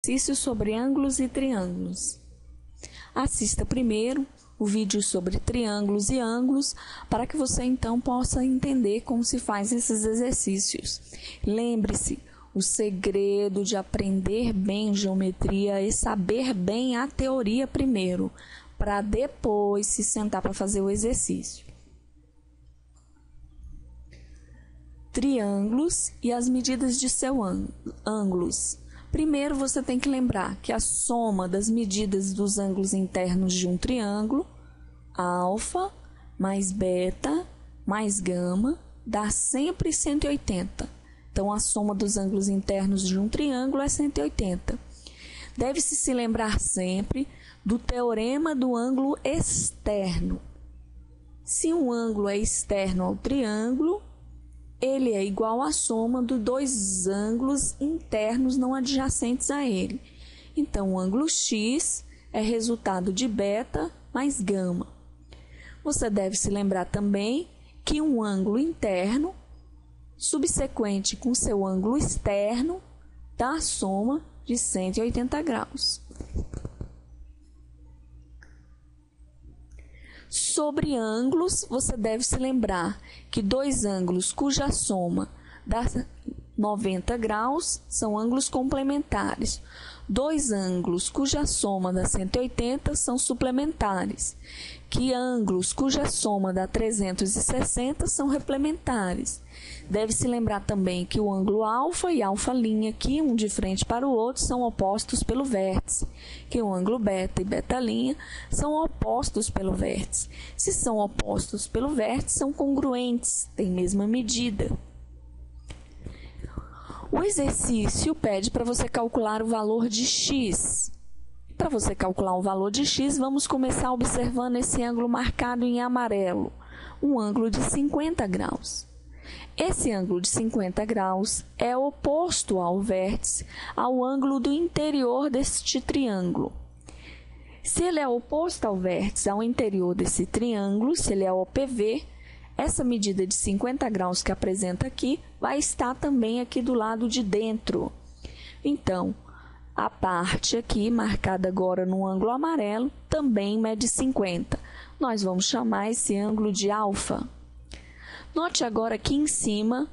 Exercício sobre ângulos e triângulos. Assista primeiro o vídeo sobre triângulos e ângulos para que você então possa entender como se faz esses exercícios. Lembre-se, o segredo de aprender bem geometria é saber bem a teoria primeiro, para depois se sentar para fazer o exercício. Triângulos e as medidas de seus ângulos. Primeiro, você tem que lembrar que a soma das medidas dos ângulos internos de um triângulo, alfa mais beta mais gama, dá sempre 180. Então, a soma dos ângulos internos de um triângulo é 180. Deve-se se lembrar sempre do teorema do ângulo externo. Se um ângulo é externo ao triângulo, ele é igual à soma dos dois ângulos internos não adjacentes a ele. Então, o ângulo x é resultado de beta mais gama. Você deve se lembrar também que um ângulo interno, subsequente com seu ângulo externo, dá a soma de 180 graus. Sobre ângulos, você deve se lembrar que dois ângulos cuja soma dá 90 graus são ângulos complementares. Dois ângulos cuja soma dá 180 são suplementares. Que ângulos cuja soma dá 360 são replementares. Deve-se lembrar também que o ângulo alfa e alfa', aqui, um de frente para o outro, são opostos pelo vértice. Que o ângulo beta e beta', são opostos pelo vértice. Se são opostos pelo vértice, são congruentes, têm mesma medida. O exercício pede para você calcular o valor de x. Para você calcular o valor de x, vamos começar observando esse ângulo marcado em amarelo, um ângulo de 50 graus. Esse ângulo de 50 graus é oposto ao vértice, ao ângulo do interior deste triângulo. Se ele é oposto ao vértice, ao interior desse triângulo, se ele é OPV, essa medida de 50 graus que apresenta aqui vai estar também aqui do lado de dentro. Então, a parte aqui, marcada agora no ângulo amarelo, também mede 50. Nós vamos chamar esse ângulo de alfa. Note agora aqui em cima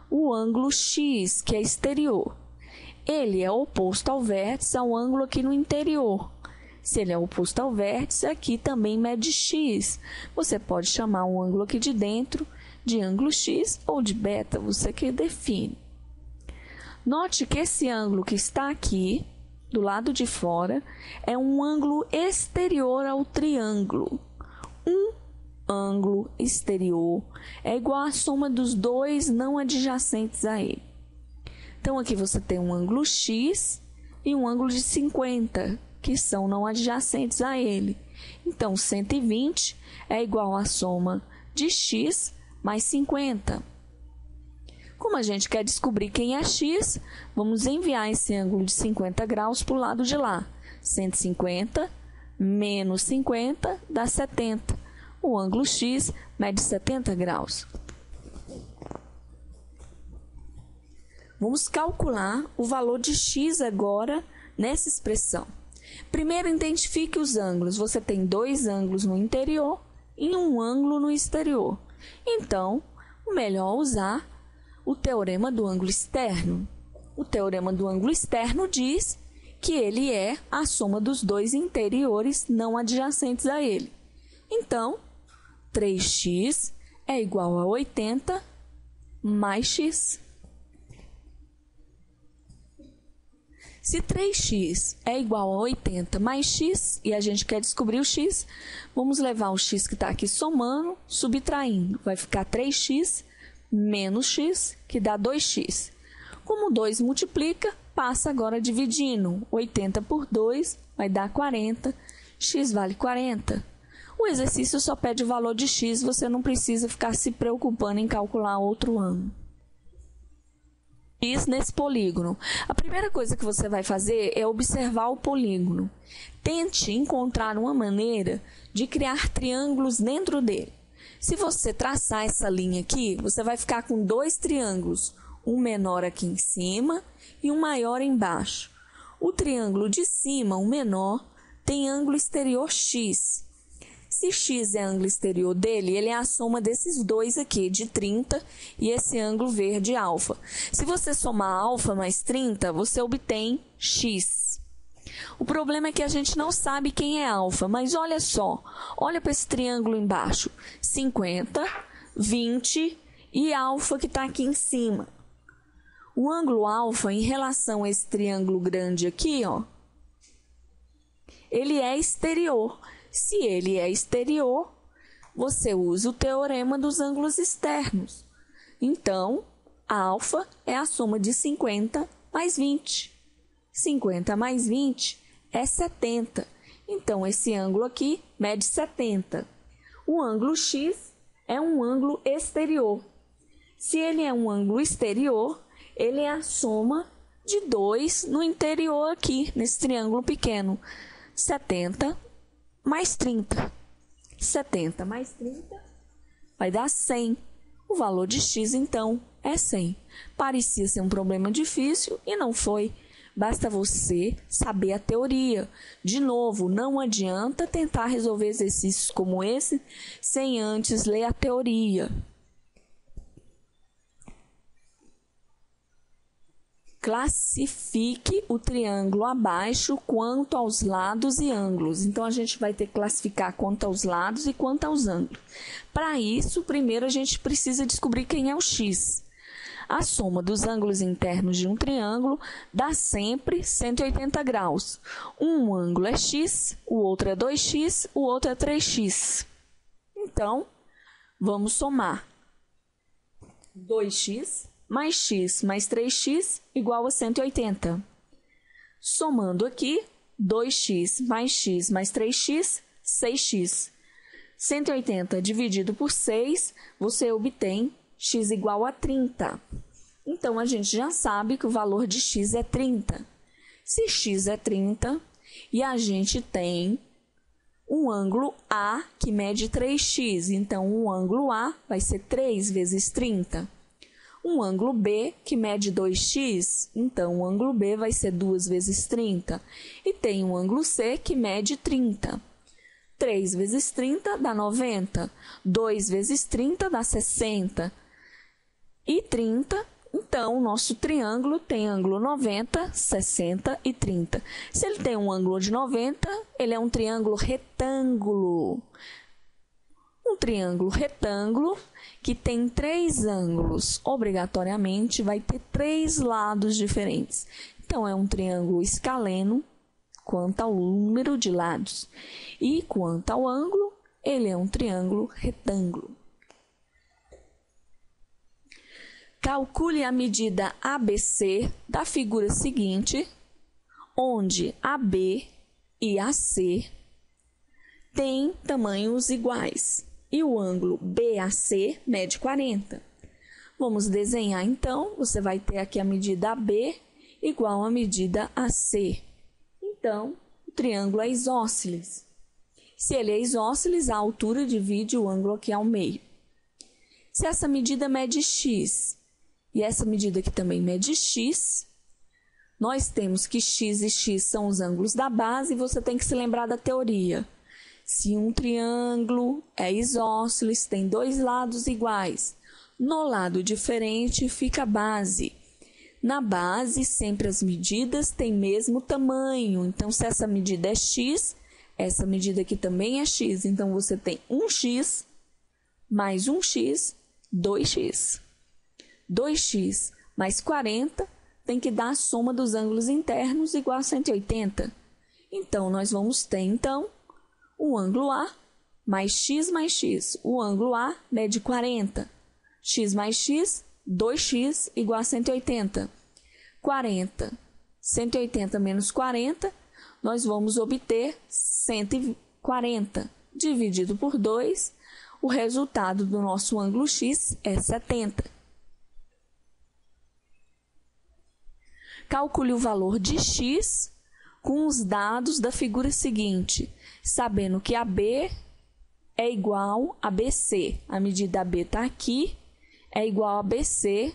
o ângulo x, que é exterior. Ele é oposto ao vértice, ao ângulo aqui no interior. Se ele é oposto ao vértice, aqui também mede x. Você pode chamar o ângulo aqui de dentro de ângulo x ou de beta, você que define. Note que esse ângulo que está aqui, do lado de fora, é um ângulo exterior ao triângulo. Um ângulo exterior é igual à soma dos dois não adjacentes a ele. Então, aqui você tem um ângulo x e um ângulo de 50, que são não adjacentes a ele. Então, 120 é igual à soma de x mais 50. Como a gente quer descobrir quem é x, vamos enviar esse ângulo de 50 graus para o lado de lá. 150 menos 50 dá 70. O ângulo x mede 70 graus. Vamos calcular o valor de x agora nessa expressão. Primeiro, identifique os ângulos. Você tem dois ângulos no interior e um ângulo no exterior. Então, o melhor é usar o teorema do ângulo externo. O teorema do ângulo externo diz que ele é a soma dos dois interiores não adjacentes a ele. Então, 3x é igual a 80 mais x. Se 3x é igual a 80 mais x, e a gente quer descobrir o x, vamos levar o x que está aqui somando, subtraindo. Vai ficar 3x menos x, que dá 2x. Como 2 multiplica, passa agora dividindo. 80 por 2 vai dar 40. X vale 40. O exercício só pede o valor de x, você não precisa ficar se preocupando em calcular outro ângulo. X nesse polígono. A primeira coisa que você vai fazer é observar o polígono. Tente encontrar uma maneira de criar triângulos dentro dele. Se você traçar essa linha aqui, você vai ficar com dois triângulos, um menor aqui em cima e um maior embaixo. O triângulo de cima, o menor, tem ângulo exterior x. Se x é ângulo exterior dele, ele é a soma desses dois aqui, de 30, e esse ângulo verde alfa. Se você somar alfa mais 30, você obtém x. O problema é que a gente não sabe quem é alfa, mas olha só, olha para esse triângulo embaixo, 50, 20 e alfa que está aqui em cima. O ângulo alfa em relação a esse triângulo grande aqui, ó, ele é exterior. Se ele é exterior, você usa o teorema dos ângulos externos. Então, alfa é a soma de 50 mais 20. 50 mais 20 é 70. Então, esse ângulo aqui mede 70. O ângulo x é um ângulo exterior. Se ele é um ângulo exterior, ele é a soma de 2 no interior aqui, nesse triângulo pequeno. 70 mais 30. 70 mais 30 vai dar 100. O valor de x, então, é 100. Parecia ser um problema difícil e não foi. Basta você saber a teoria. De novo, não adianta tentar resolver exercícios como esse sem antes ler a teoria. Classifique o triângulo abaixo quanto aos lados e ângulos. Então, a gente vai ter que classificar quanto aos lados e quanto aos ângulos. Para isso, primeiro a gente precisa descobrir quem é o x. A soma dos ângulos internos de um triângulo dá sempre 180 graus. Um ângulo é x, o outro é 2x, o outro é 3x. Então, vamos somar 2x mais x mais 3x igual a 180. Somando aqui, 2x mais x mais 3x, 6x. 180 dividido por 6, você obtém x igual a 30. Então, a gente já sabe que o valor de x é 30. Se x é 30 e a gente tem um ângulo A que mede 3x, então o ângulo A vai ser 3 vezes 30. Um ângulo B que mede 2x, então o ângulo B vai ser 2 vezes 30. E tem um ângulo C que mede 30. 3 vezes 30 dá 90. 2 vezes 30 dá 60. E 30, então o nosso triângulo tem ângulo 90, 60 e 30. Se ele tem um ângulo de 90, ele é um triângulo retângulo. Um triângulo retângulo que tem 3 ângulos, obrigatoriamente vai ter 3 lados diferentes. Então, é um triângulo escaleno quanto ao número de lados. E quanto ao ângulo, ele é um triângulo retângulo. Calcule a medida ABC da figura seguinte, onde AB e AC têm tamanhos iguais. E o ângulo BAC mede 40. Vamos desenhar, então. Você vai ter aqui a medida AB igual à medida AC. Então, o triângulo é isósceles. Se ele é isósceles, a altura divide o ângulo aqui ao meio. Se essa medida mede x e essa medida aqui também mede x, nós temos que x e x são os ângulos da base e você tem que se lembrar da teoria. Se um triângulo é isósceles, tem 2 lados iguais. No lado diferente fica a base. Na base, sempre as medidas têm mesmo tamanho. Então, se essa medida é x, essa medida aqui também é x. Então, você tem 1x mais 1x, 2x. 2x mais 40 tem que dar a soma dos ângulos internos igual a 180. Então, nós vamos ter, então, o ângulo A mais x. O ângulo A mede 40. X mais x, 2x igual a 180. 40. 180 menos 40, nós vamos obter 140. Dividido por 2, o resultado do nosso ângulo x é 70. Calcule o valor de x com os dados da figura seguinte, sabendo que AB é igual a BC. A medida AB está aqui, é igual a BC,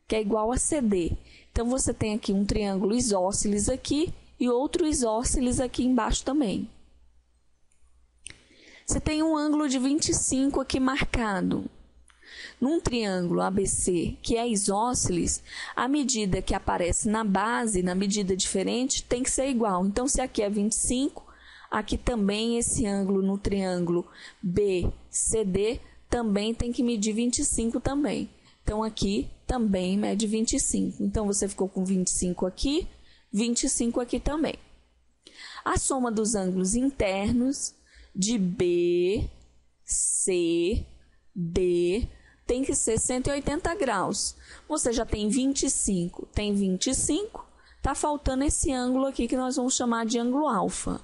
que é igual a CD. Então, você tem aqui um triângulo isósceles aqui e outro isósceles aqui embaixo também. Você tem um ângulo de 25 aqui marcado. Num triângulo ABC, que é isósceles, a medida que aparece na base, na medida diferente, tem que ser igual. Então, se aqui é 25, aqui também esse ângulo no triângulo BCD também tem que medir 25 também. Então, aqui também mede 25. Então, você ficou com 25 aqui, 25 aqui também. A soma dos ângulos internos de B, C, D tem que ser 180 graus. Você já tem 25, tem 25, está faltando esse ângulo aqui que nós vamos chamar de ângulo alfa.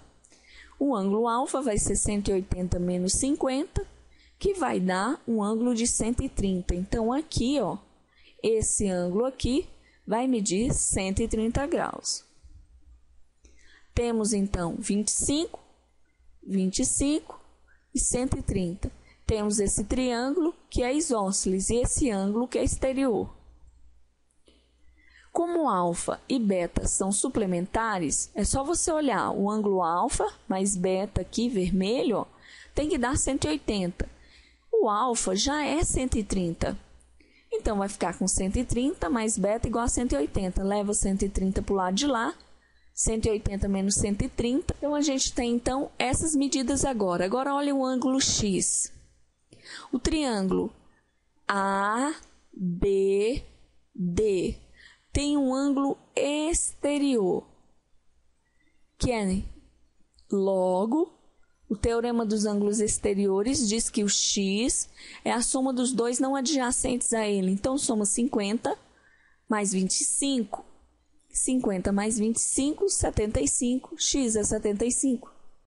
O ângulo alfa vai ser 180 menos 50, que vai dar um ângulo de 130. Então, aqui, ó, esse ângulo aqui vai medir 130 graus. Temos, então, 25, 25 e 130. Temos esse triângulo que é isósceles e esse ângulo que é exterior. Como alfa e beta são suplementares, é só você olhar o ângulo alfa mais beta aqui, vermelho, ó, tem que dar 180. O alfa já é 130. Então, vai ficar com 130 mais beta igual a 180. Leva 130 para o lado de lá. 180 menos 130. Então, a gente tem, então, essas medidas agora. Agora, olha o ângulo X. O triângulo ABD tem um ângulo exterior, que é logo, o teorema dos ângulos exteriores diz que o X é a soma dos dois não adjacentes a ele. Então, soma 50 mais 25. 50 mais 25, 75. X é 75.